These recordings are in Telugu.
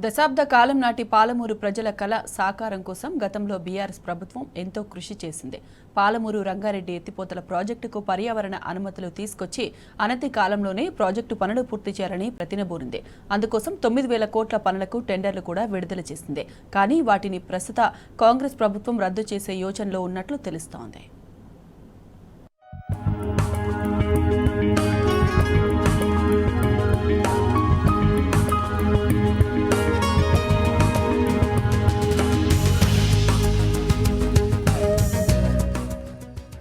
దశాబ్ద కాలం నాటి పాలమూరు ప్రజల కళ సాకారం కోసం గతంలో బీఆర్ఎస్ ప్రభుత్వం ఎంతో కృషి చేసింది. పాలమూరు రంగారెడ్డి ఎత్తిపోతల ప్రాజెక్టుకు పర్యావరణ అనుమతులు తీసుకొచ్చి అనతి కాలంలోనే ప్రాజెక్టు పనులు పూర్తి చేయాలని ప్రతినబూరింది. అందుకోసం 9,000 కోట్ల పనులకు టెండర్లు కూడా విడుదల చేసింది. కానీ వాటిని ప్రస్తుత కాంగ్రెస్ ప్రభుత్వం రద్దు చేసే యోచనలో ఉన్నట్లు తెలుస్తోంది.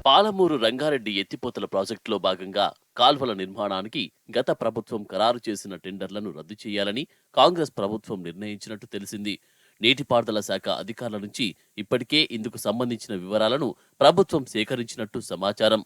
పాలమూరు రంగారెడ్డి ఎత్తిపోతల ప్రాజెక్టులో భాగంగా కాల్వల నిర్మాణానికి గత ప్రభుత్వం ఖరారు చేసిన టెండర్లను రద్దు చేయాలని కాంగ్రెస్ ప్రభుత్వం నిర్ణయించినట్టు తెలిసింది. నీటిపారుదల శాఖ అధికారుల నుంచి ఇప్పటికే ఇందుకు సంబంధించిన వివరాలను ప్రభుత్వం సేకరించినట్టు సమాచారం.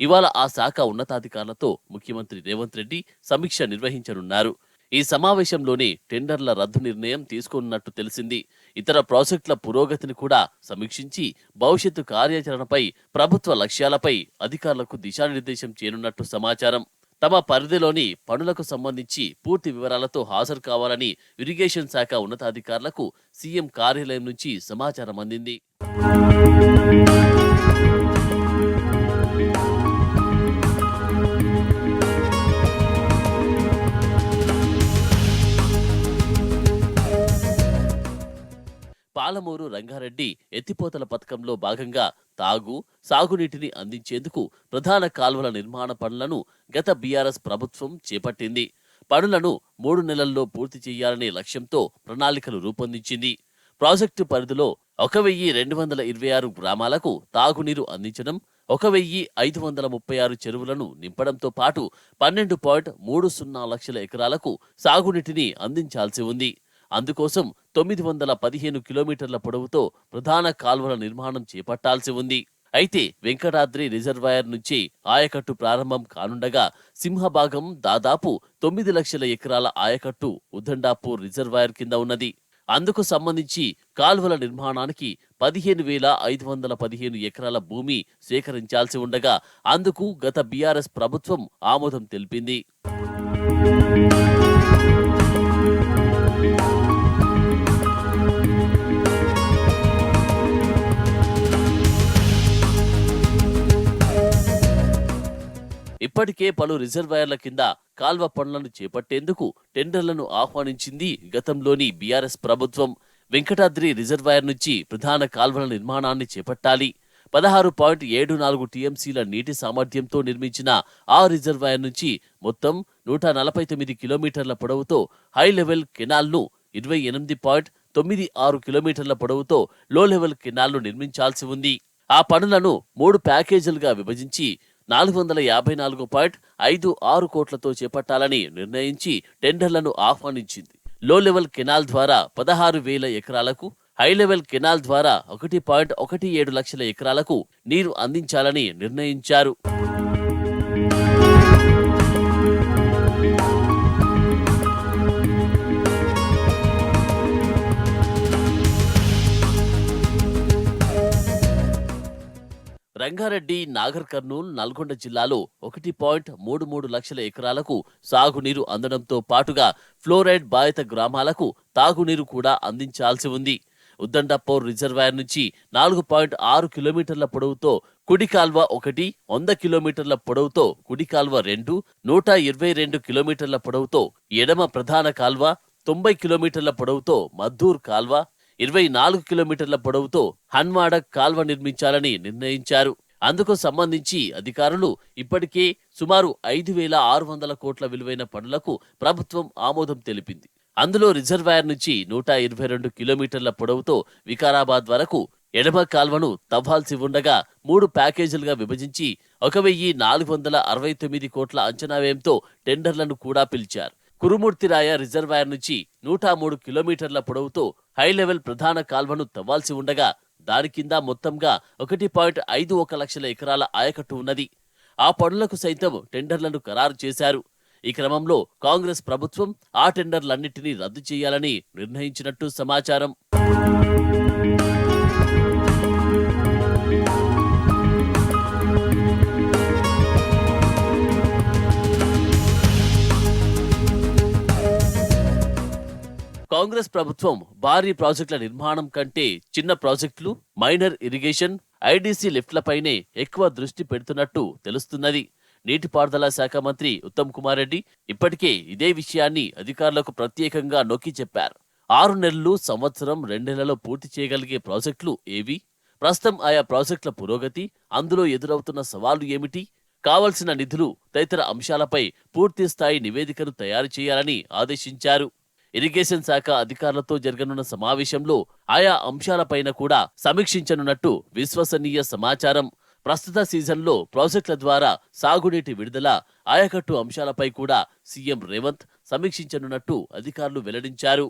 ఇవాళ ఆ శాఖ ఉన్నతాధికారులతో ముఖ్యమంత్రి రేవంత్ రెడ్డి సమీక్ష నిర్వహించనున్నారు. ఈ సమావేశంలోనే టెండర్ల రద్దు నిర్ణయం తీసుకున్నట్టు తెలిసింది. ఇతర ప్రాజెక్టుల పురోగతిని కూడా సమీక్షించి భవిష్యత్తు కార్యాచరణపై, ప్రభుత్వ లక్ష్యాలపై అధికారులకు దిశానిర్దేశం చేయనున్నట్టు సమాచారం. తమ పరిధిలోని పనులకు సంబంధించి పూర్తి వివరాలతో హాజరు కావాలని ఇరిగేషన్ శాఖ ఉన్నతాధికారులకు సీఎం కార్యాలయం నుంచి సమాచారం అందింది. పాలమూరు రంగారెడ్డి ఎత్తిపోతల పథకంలో భాగంగా తాగు, సాగునీటిని అందించేందుకు ప్రధాన కాల్వల నిర్మాణ పనులను గత బీఆర్ఎస్ ప్రభుత్వం చేపట్టింది. పనులను 3 నెలల్లో పూర్తి చేయాలనే లక్ష్యంతో ప్రణాళికలు రూపొందించింది. ప్రాజెక్టు పరిధిలో 1,226 గ్రామాలకు తాగునీరు అందించడం, 1,536 చెరువులను నింపడంతో పాటు 12.30 లక్షల ఎకరాలకు సాగునీటిని అందించాల్సి ఉంది. అందుకోసం 915 కిలోమీటర్ల పొడవుతో ప్రధాన కాల్వల నిర్మాణం చేపట్టాల్సి ఉంది. అయితే వెంకటాద్రి రిజర్వాయర్ నుంచి ఆయకట్టు ప్రారంభం కానుండగా సింహభాగం దాదాపు 9 లక్షల ఎకరాల ఆయకట్టు ఉద్దండాపూర్ రిజర్వాయర్ కింద ఉన్నది. అందుకు సంబంధించి కాల్వల నిర్మాణానికి 15,515 ఎకరాల భూమి సేకరించాల్సి ఉండగా అందుకు గత బీఆర్ఎస్ ప్రభుత్వం ఆమోదం తెలిపింది. ఇప్పటికే పలు రిజర్వాయర్ల కింద కాల్వ పనులను చేపట్టేందుకు టెండర్లను ఆహ్వానించింది గతంలోని బీఆర్ఎస్ ప్రభుత్వం. వెంకటాద్రి రిజర్వాయర్ నుంచి ప్రధాన కాల్వల నిర్మాణాన్ని చేపట్టాలి. 16.74 టీఎంసీల నీటి సామర్థ్యంతో నిర్మించిన ఆ రిజర్వాయర్ నుంచి మొత్తం 149 కిలోమీటర్ల పొడవుతో హై లెవెల్ కెనాల్ను, 28.96 కిలోమీటర్ల పొడవుతో లో లెవెల్ కెనాల్ను నిర్మించాల్సి ఉంది. ఆ పనులను 3 ప్యాకేజీలుగా విభజించి 454.56 కోట్లతో చేపట్టాలని నిర్ణయించి టెండర్లను ఆహ్వానించింది. లో లెవెల్ కెనాల్ ద్వారా 16,000 ఎకరాలకు, హై లెవెల్ కెనాల్ ద్వారా 1.17 లక్షల ఎకరాలకు నీరు అందించాలని నిర్ణయించారు. రంగారెడ్డి, నాగర్ కర్నూల్, నల్గొండ జిల్లాలో 1.33 లక్షల ఎకరాలకు సాగునీరు అందడంతో పాటుగా ఫ్లోరైడ్ బాధిత గ్రామాలకు తాగునీరు కూడా అందించాల్సి ఉంది. ఉద్దండపూర్ రిజర్వాయర్ నుంచి 4.6 కిలోమీటర్ల పొడవుతో కుడి కాల్వ 1, 100 కిలోమీటర్ల పొడవుతో కుడి కాల్వ 2, 122 కిలోమీటర్ల పొడవుతో ఎడమ ప్రధాన కాల్వ, 90 కిలోమీటర్ల పొడవుతో మద్దూర్ కాల్వ, 24 కిలోమీటర్ల పొడవుతో హన్వాడ కాల్వ నిర్మించాలని నిర్ణయించారు. అందుకు సంబంధించి అధికారులు ఇప్పటికే సుమారు 5,600 కోట్ల విలువైన పనులకు ప్రభుత్వం ఆమోదం తెలిపింది. అందులో రిజర్వాయర్ నుంచి 122 కిలోమీటర్ల పొడవుతో వికారాబాద్ వరకు ఎడమ కాల్వను తవ్వాల్సి ఉండగా 3 ప్యాకేజీలుగా విభజించి 1,469 కోట్ల అంచనా వ్యయంతో టెండర్లను కూడా పిలిచారు. కురుమూర్తిరాయ రిజర్వాయర్ నుంచి 103 కిలోమీటర్ల పొడవుతో హై లెవెల్ ప్రధాన కాల్వను తవ్వాల్సి ఉండగా దాని కింద మొత్తంగా 1.51 లక్షల ఎకరాల ఆయకట్టు ఉన్నది. ఆ పనులకు సైతం టెండర్లను ఖరారు చేశారు. ఈ క్రమంలో కాంగ్రెస్ ప్రభుత్వం ఆ టెండర్లన్నింటినీ రద్దు చేయాలని నిర్ణయించినట్టు సమాచారం. కాంగ్రెస్ ప్రభుత్వం భారీ ప్రాజెక్టుల నిర్మాణం కంటే చిన్న ప్రాజెక్టులు, మైనర్ ఇరిగేషన్, ఐడీసీ లిఫ్ట్లపైనే ఎక్కువ దృష్టి పెడుతున్నట్టు తెలుస్తున్నది. నీటిపారుదల శాఖ మంత్రి ఉత్తమ్ కుమార్ రెడ్డి ఇప్పటికే ఇదే విషయాన్ని అధికారులకు ప్రత్యేకంగా నొక్కి చెప్పారు. 6 నెలలు, సంవత్సరం, 2 నెలల్లో పూర్తి చేయగలిగే ప్రాజెక్టులు ఏవి? ప్రస్తుతం ఆయా ప్రాజెక్టుల పురోగతి, అందులో ఎదురవుతున్న సవాళ్లు ఏమిటి? కావలసిన నిధులు తదితర అంశాలపై పూర్తి స్థాయి నివేదికను తయారు చేయాలని ఆదేశించారు. ఇరిగేషన్ శాఖ అధికారులతో జరగనున్న సమావేశంలో ఆయా అంశాలపైన కూడా సమీక్షించనున్నట్టు విశ్వసనీయ సమాచారం. ప్రస్తుత సీజన్లో ప్రాజెక్టుల ద్వారా సాగునీటి విడుదల, ఆయకట్టు అంశాలపై కూడా సీఎం రేవంత్ సమీక్షించనున్నట్టు అధికారులు వెల్లడించారు.